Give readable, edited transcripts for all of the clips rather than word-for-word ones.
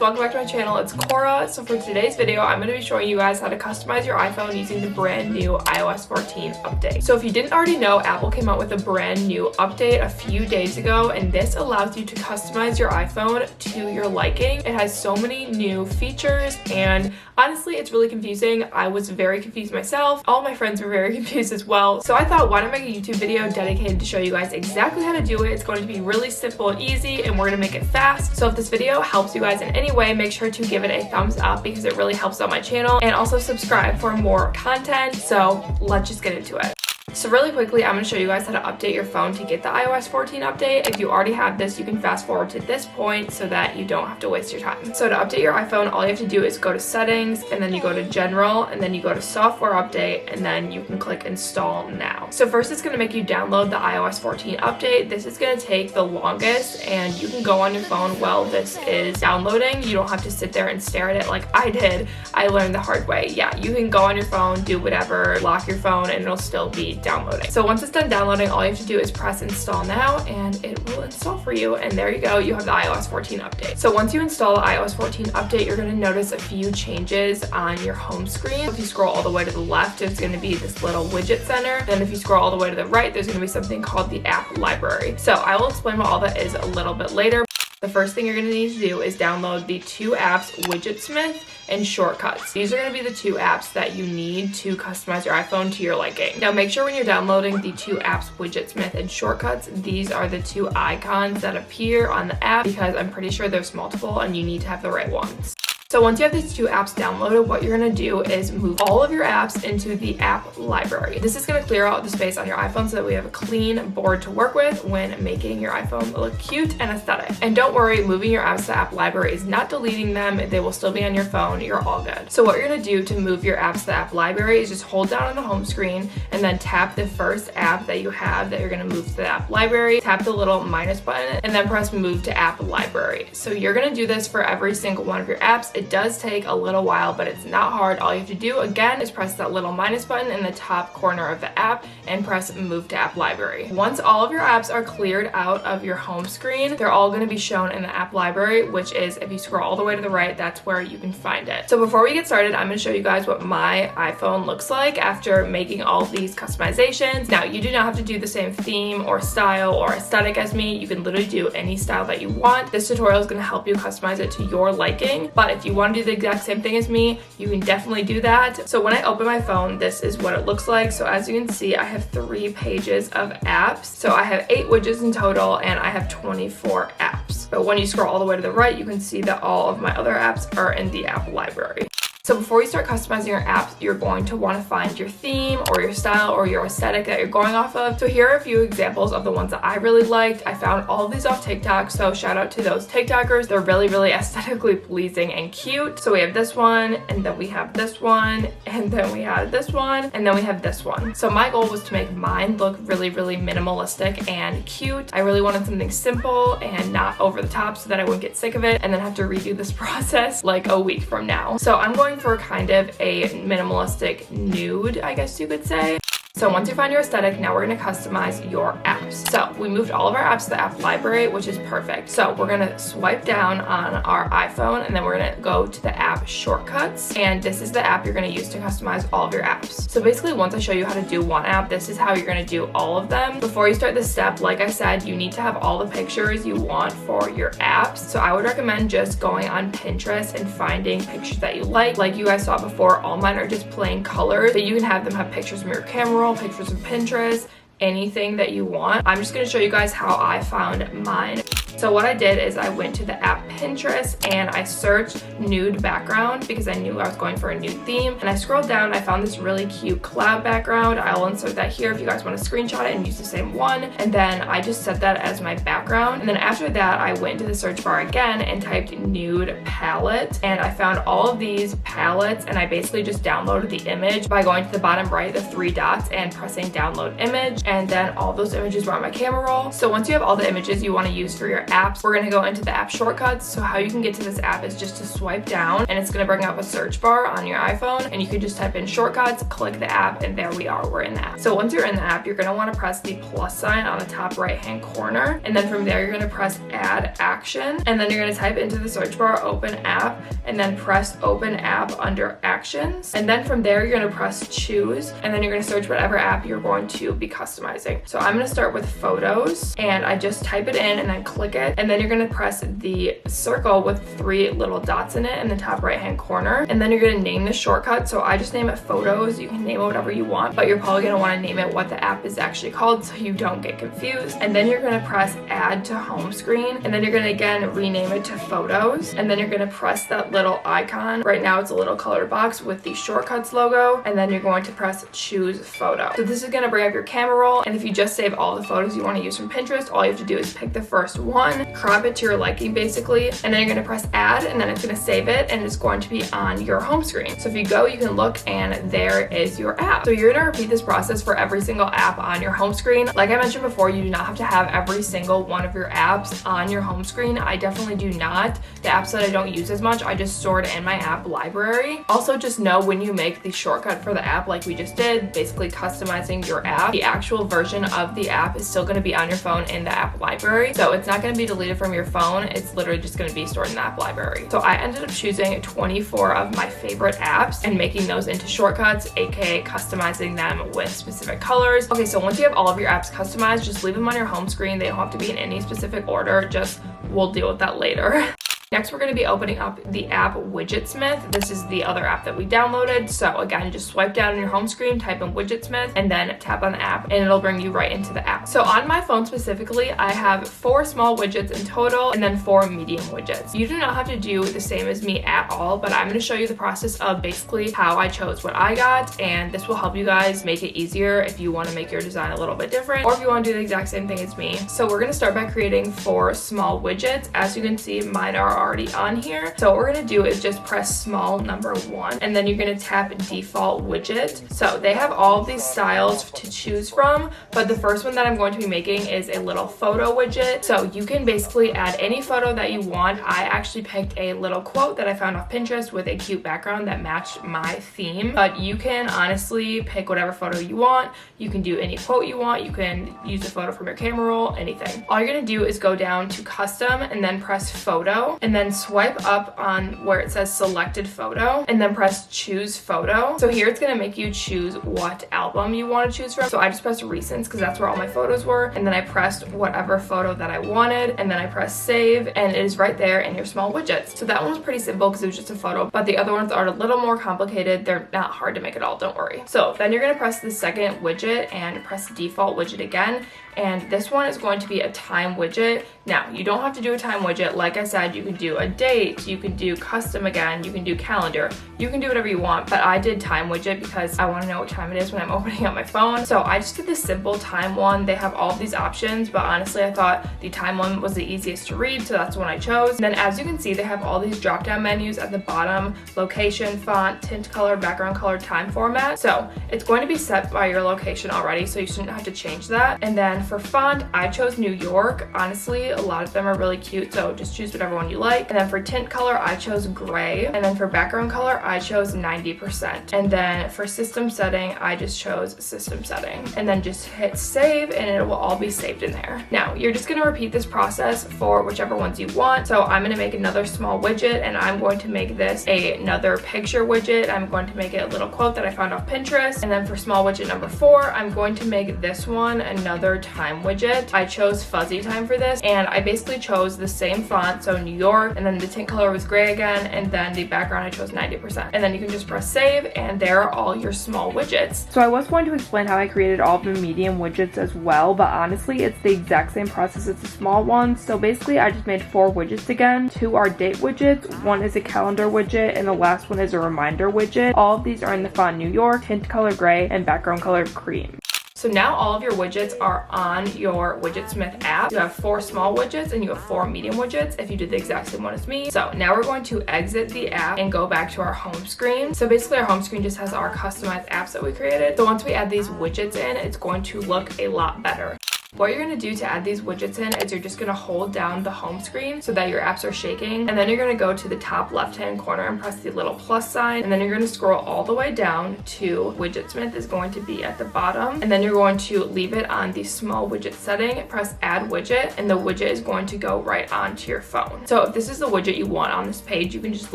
welcome back to my channel. It's Cora. So for today's video, I'm going to be showing you guys how to customize your iPhone using the brand new iOS 14 update. So if you didn't already know, Apple came out with a brand new update a few days ago, and this allows you to customize your iPhone to your liking. It has so many new features, and honestly, it's really confusing. I was very confused myself. All my friends were very confused as well. So I thought, why not make a YouTube video dedicated to show you guys exactly how to do it. It's going to be really simple and easy, and we're going to make it fast. So if this video helps you guys in any way, make sure to give it a thumbs up because it really helps out my channel, and also subscribe for more content. So let's just get into it. So really quickly, I'm going to show you guys how to update your phone to get the iOS 14 update. If you already have this, you can fast forward to this point so that you don't have to waste your time. So to update your iPhone, all you have to do is go to settings, and then you go to general, and then you go to software update, and then you can click install now. So first, it's going to make you download the iOS 14 update. This is going to take the longest, and you can go on your phone while this is downloading. You don't have to sit there and stare at it like I did. I learned the hard way. Yeah, you can go on your phone, do whatever, lock your phone, and it'll still be downloading. So once it's done downloading, all you have to do is press install now, and it will install for you, and there you go, you have the iOS 14 update. So once you install the iOS 14 update, you're going to notice a few changes on your home screen. If you scroll all the way to the left, there's going to be this little widget center. Then if you scroll all the way to the right, there's going to be something called the app library. So I will explain what all that is a little bit later. The first thing you're going to need to do is download the two apps, Widgetsmith and Shortcuts. These are going to be the two apps that you need to customize your iPhone to your liking. Now make sure when you're downloading the two apps, Widgetsmith and Shortcuts, these are the two icons that appear on the app, because I'm pretty sure there's multiple and you need to have the right ones. So once you have these two apps downloaded, what you're going to do is move all of your apps into the app library. This is going to clear out the space on your iPhone so that we have a clean board to work with when making your iPhone look cute and aesthetic. And don't worry, moving your apps to the app library is not deleting them. They will still be on your phone. You're all good. So what you're going to do to move your apps to the app library is just hold down on the home screen and then tap the first app that you have that you're going to move to the app library. Tap the little minus button and then press move to app library. So you're going to do this for every single one of your apps. It does take a little while, but it's not hard. All you have to do again is press that little minus button in the top corner of the app and press move to app library. Once all of your apps are cleared out of your home screen, they're all going to be shown in the app library, which is, if you scroll all the way to the right, that's where you can find it. So before we get started, I'm going to show you guys what my iPhone looks like after making all of these customizations. Now, you do not have to do the same theme or style or aesthetic as me. You can literally do any style that you want. This tutorial is going to help you customize it to your liking, but if you want to do the exact same thing as me, you can definitely do that. So when I open my phone, this is what it looks like. So as you can see, I have 3 pages of apps. So I have 8 widgets in total, and I have 24 apps. But when you scroll all the way to the right, you can see that all of my other apps are in the app library. So before you start customizing your apps, you're going to want to find your theme or your style or your aesthetic that you're going off of. So here are a few examples of the ones that I really liked. I found all of these off TikTok, so shout out to those TikTokers. They're really, really aesthetically pleasing and cute. So we have this one, and then we have this one, and then we have this one, and then we have this one. So my goal was to make mine look really, really minimalistic and cute. I really wanted something simple and not over the top so that I wouldn't get sick of it and then have to redo this process like a week from now. So I'm going for kind of a minimalistic nude, I guess you could say. So once you find your aesthetic, now we're going to customize your apps. So we moved all of our apps to the app library, which is perfect. So we're going to swipe down on our iPhone, and then we're going to go to the app Shortcuts. And this is the app you're going to use to customize all of your apps. So basically, once I show you how to do one app, this is how you're going to do all of them. Before you start this step, like I said, you need to have all the pictures you want for your apps. So I would recommend just going on Pinterest and finding pictures that you like. Like you guys saw before, all mine are just plain colors, but you can have them have pictures from your camera, pictures of Pinterest, anything that you want. I'm just going to show you guys how I found mine. So what I did is I went to the app Pinterest and I searched nude background because I knew I was going for a nude theme. And I scrolled down and I found this really cute cloud background. I'll insert that here if you guys want to screenshot it and use the same one. And then I just set that as my background. And then after that, I went to the search bar again and typed nude palette. And I found all of these palettes, and I basically just downloaded the image by going to the bottom right, the 3 dots, and pressing download image. And then all those images were on my camera roll. So once you have all the images you want to use for your your apps, we're going to go into the app shortcuts. So how you can get to this app is just to swipe down, and it's going to bring up a search bar on your iPhone, and you can just type in shortcuts, click the app, and there we are, we're in the app. So once you're in the app, you're going to want to press the plus sign on the top right hand corner, and then from there you're going to press add action, and then you're going to type into the search bar open app, and then press open app under actions, and then from there you're going to press choose, and then you're going to search whatever app you're going to be customizing. So I'm going to start with photos, and I just type it in and then click it, and then you're going to press the circle with 3 little dots in it in the top right hand corner, and then you're going to name the shortcut. So I just name it photos. You can name it whatever you want, but you're probably going to want to name it what the app is actually called so you don't get confused. And then you're going to press add to home screen, and then you're going to again rename it to photos, and then you're going to press that little icon. Right now it's a little colored box with the shortcuts logo, and then you're going to press choose photo. So this is going to bring up your camera roll, and if you just save all the photos you want to use from Pinterest, all you have to do is pick the first one, crop it to your liking basically, and then you're going to press add, and then it's going to save it, and it's going to be on your home screen. So if you go, you can look, and there is your app. So you're going to repeat this process for every single app on your home screen. Like I mentioned before, you do not have to have every single one of your apps on your home screen. I definitely do not. The apps that I don't use as much, I just store it in my app library. Also, just know when you make the shortcut for the app like we just did, basically customizing your app, the actual version of the app is still going to be on your phone in the app library. So it's not going to be deleted from your phone. It's literally just going to be stored in the app library. So I ended up choosing 24 of my favorite apps and making those into shortcuts, aka customizing them with specific colors. Okay, so once you have all of your apps customized, just leave them on your home screen. They don't have to be in any specific order. Just we'll deal with that later. Next, we're going to be opening up the app Widgetsmith. This is the other app that we downloaded. So again, just swipe down on your home screen, type in Widgetsmith, and then tap on the app, and it'll bring you right into the app. So on my phone specifically, I have 4 small widgets in total, and then 4 medium widgets. You do not have to do the same as me at all, but I'm going to show you the process of basically how I chose what I got, and this will help you guys make it easier if you want to make your design a little bit different, or if you want to do the exact same thing as me. So we're going to start by creating 4 small widgets. As you can see, mine are already on here. So what we're going to do is just press small number 1, and then you're going to tap default widget. So they have all of these styles to choose from, but the first one that I'm going to be making is a little photo widget. So you can basically add any photo that you want. I actually picked a little quote that I found off Pinterest with a cute background that matched my theme, but you can honestly pick whatever photo you want. You can do any quote you want. You can use a photo from your camera roll, anything. All you're going to do is go down to custom and then press photo, and then swipe up on where it says selected photo, and then press choose photo. So here it's going to make you choose what album you want to choose from. So I just pressed recents because that's where all my photos were, and then I pressed whatever photo that I wanted, and then I pressed save, and it is right there in your small widgets. So that one was pretty simple because it was just a photo, but the other ones are a little more complicated. They're not hard to make at all, don't worry. So then you're going to press the second widget and press default widget again, and this one is going to be a time widget. Now, you don't have to do a time widget. Like I said, you can do a date, you can do custom again, you can do calendar, you can do whatever you want, but I did time widget because I want to know what time it is when I'm opening up my phone. So I just did the simple time one. They have all of these options, but honestly, I thought the time one was the easiest to read, so that's the one I chose. And then as you can see, they have all these drop down menus at the bottom: location, font, tint color, background color, time format. So it's going to be set by your location already, so you shouldn't have to change that. And then for font, I chose New York. Honestly, a lot of them are really cute, so just choose whatever one you like. And then for tint color, I chose gray. And then for background color, I chose 90%. And then for system setting, I just chose system setting. And then just hit save, and it will all be saved in there. Now, you're just gonna repeat this process for whichever ones you want. So I'm gonna make another small widget, and I'm going to make this another picture widget. I'm going to make it a little quote that I found off Pinterest. And then for small widget number 4, I'm going to make this one another time widget. I chose fuzzy time for this, and I basically chose the same font, so New York, and then the tint color was gray again, and then the background I chose 90%. And then you can just press save, and there are all your small widgets. So I was going to explain how I created all of the medium widgets as well, but honestly, it's the exact same process as the small ones. So basically, I just made 4 widgets again. 2 are date widgets, 1 is a calendar widget, and the last one is a reminder widget. All of these are in the font New York, tint color gray, and background color cream. So now all of your widgets are on your Widgetsmith app. You have 4 small widgets and you have 4 medium widgets if you did the exact same one as me. So now we're going to exit the app and go back to our home screen. So basically our home screen just has our customized apps that we created. So once we add these widgets in, it's going to look a lot better. What you're going to do to add these widgets in is you're just going to hold down the home screen so that your apps are shaking, and then you're going to go to the top left hand corner and press the little plus sign, and then you're going to scroll all the way down to Widgetsmith is going to be at the bottom, and then you're going to leave it on the small widget setting, press add widget, and the widget is going to go right onto your phone. So if this is the widget you want on this page, you can just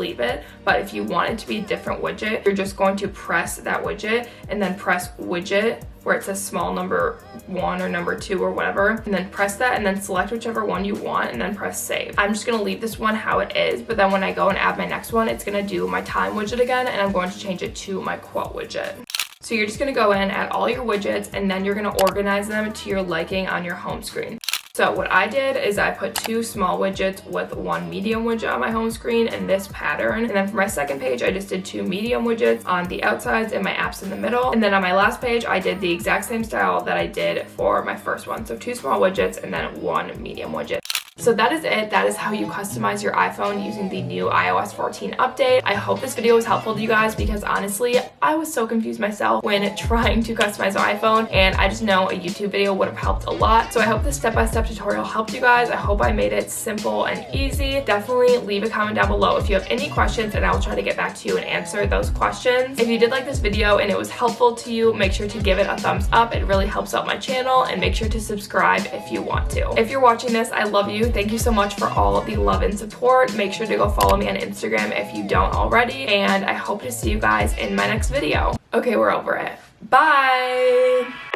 leave it, but if you want it to be a different widget, you're just going to press that widget and then press widget where it says small number 1 or number 2 or whatever, and then press that and then select whichever one you want and then press save. I'm just going to leave this one how it is, but then when I go and add my next one, it's going to do my time widget again, and I'm going to change it to my quote widget. So you're just going to go in, add all your widgets, and then you're going to organize them to your liking on your home screen. So what I did is I put 2 small widgets with 1 medium widget on my home screen in this pattern. And then for my second page, I just did 2 medium widgets on the outsides and my apps in the middle. And then on my last page, I did the exact same style that I did for my first one. So 2 small widgets and then 1 medium widget. So that is it. That is how you customize your iPhone using the new iOS 14 update. I hope this video was helpful to you guys because honestly, I was so confused myself when trying to customize my iPhone, and I just know a YouTube video would have helped a lot. So I hope this step-by-step tutorial helped you guys. I hope I made it simple and easy. Definitely leave a comment down below if you have any questions, and I will try to get back to you and answer those questions. If you did like this video and it was helpful to you, make sure to give it a thumbs up. It really helps out my channel, and make sure to subscribe if you want to. If you're watching this, I love you. Thank you so much for all the love and support. Make sure to go follow me on Instagram if you don't already, and I hope to see you guys in my next video. Okay, we're over it. Bye!